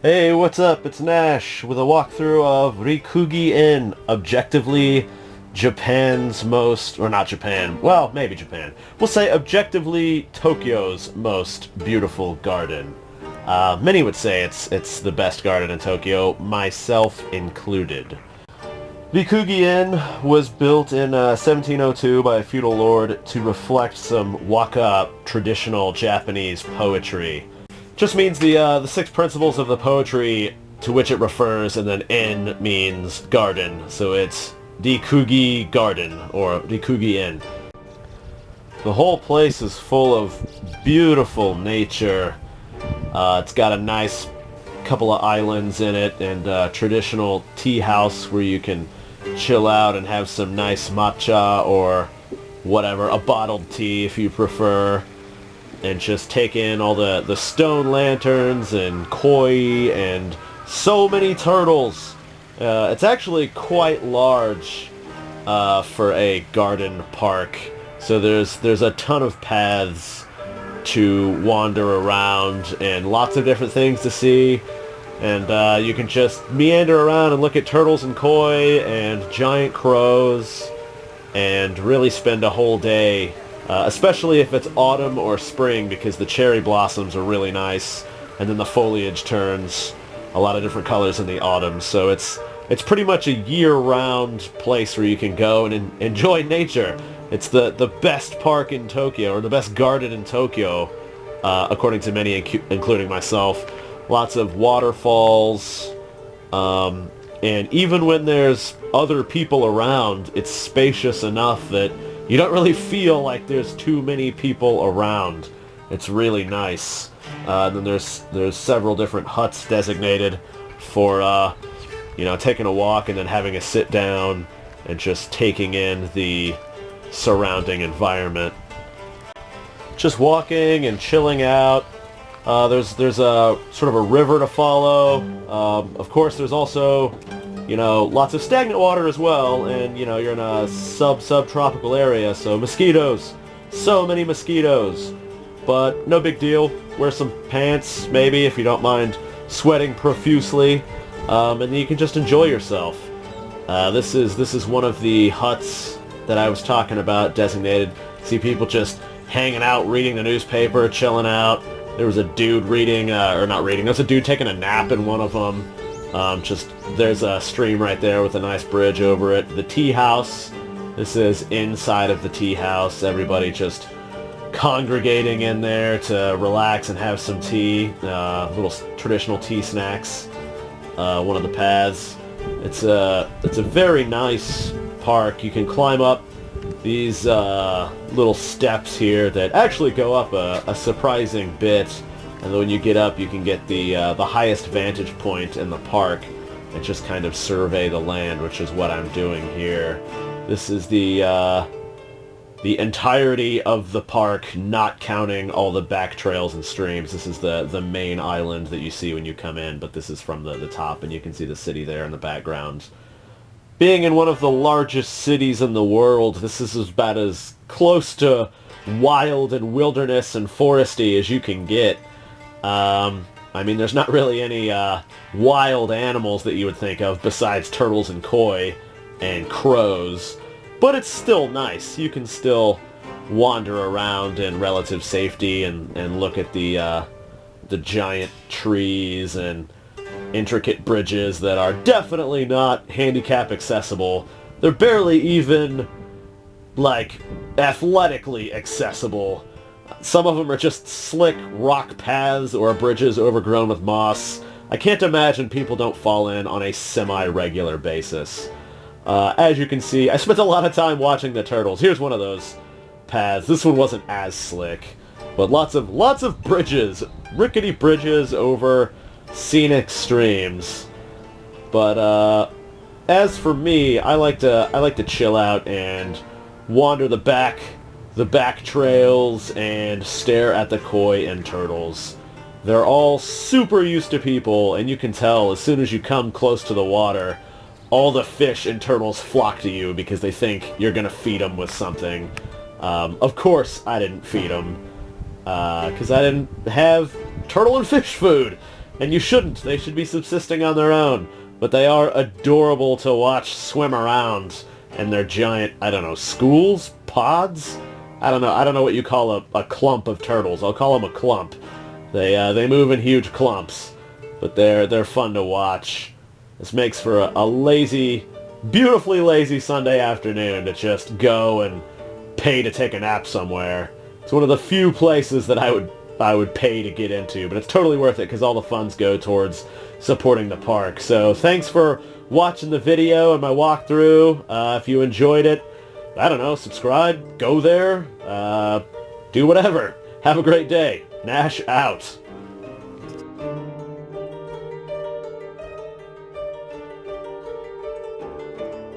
Hey, what's up? It's Nash with a walkthrough of Rikugi-en, objectively Japan's most, or not Japan, well, maybe Japan. We'll say objectively Tokyo's most beautiful garden. Many would say it's the best garden in Tokyo, myself included. Rikugien was built in 1702 by a feudal lord to reflect some waka traditional Japanese poetry. Just means the six principles of the poetry to which it refers, and then en means garden, so it's Rikugi Garden, or Rikugi-en. The whole place is full of beautiful nature. It's got a nice couple of islands in it, and a traditional tea house where you can chill out and have some nice matcha, or whatever, a bottled tea if you prefer. And just take in all the stone lanterns and koi and so many turtles. It's actually quite large for a garden park. So there's a ton of paths to wander around and lots of different things to see. And you can just meander around and look at turtles and koi and giant crows and really spend a whole day. Especially if it's autumn or spring, because the cherry blossoms are really nice, and then the foliage turns a lot of different colors in the autumn. So it's pretty much a year-round place where you can go and enjoy nature. It's the best park in Tokyo, or the best garden in Tokyo, according to many, including myself. Lots of waterfalls, and even when there's other people around, it's spacious enough that you don't really feel like there's too many people around. It's really nice. Then there's several different huts designated for taking a walk and then having a sit down and just taking in the surrounding environment. Just walking and chilling out. There's a sort of a river to follow. Of course, there's also lots of stagnant water as well, and, you're in a subtropical area, so mosquitoes. So many mosquitoes. But no big deal. Wear some pants, maybe, if you don't mind sweating profusely, and then you can just enjoy yourself. This is one of the huts that I was talking about, designated. See people just hanging out, reading the newspaper, chilling out. There was a dude reading, or not reading, there was a dude taking a nap in one of them. There's a stream right there with a nice bridge over it. The tea house. This is inside of the tea house. Everybody just congregating in there to relax and have some tea. Little traditional tea snacks. One of the paths. It's a very nice park. You can climb up these little steps here that actually go up a surprising bit. And then when you get up, you can get the highest vantage point in the park and just kind of survey the land, which is what I'm doing here. This is the entirety of the park, not counting all the back trails and streams. This is the main island that you see when you come in, but this is from the top, and you can see the city there in the background. Being in one of the largest cities in the world, this is about as close to wild and wilderness and foresty as you can get. There's not really any wild animals that you would think of besides turtles and koi and crows, but it's still nice. You can still wander around in relative safety and look at the giant trees and intricate bridges that are definitely not handicap accessible. They're barely even, athletically accessible. Some of them are just slick rock paths or bridges overgrown with moss. I can't imagine people don't fall in on a semi-regular basis. As you can see, I spent a lot of time watching the turtles. Here's one of those paths. This one wasn't as slick, but lots of bridges, rickety bridges over scenic streams. But as for me, I like to chill out and wander the back trails and stare at the koi and turtles. They're all super used to people, and you can tell as soon as you come close to the water, all the fish and turtles flock to you because they think you're gonna feed them with something. Of course I didn't feed them, because I didn't have turtle and fish food. And you shouldn't. They should be subsisting on their own. But they are adorable to watch swim around in their giant, I don't know, schools? Pods? I don't know what you call a clump of turtles. I'll call them a clump. They move in huge clumps. But they're fun to watch. This makes for a lazy, beautifully lazy Sunday afternoon to just go and pay to take a nap somewhere. It's one of the few places that I would pay to get into, but it's totally worth it because all the funds go towards supporting the park. So thanks for watching the video and my walkthrough. If you enjoyed it, I don't know, subscribe, go there, do whatever. Have a great day. Nash out.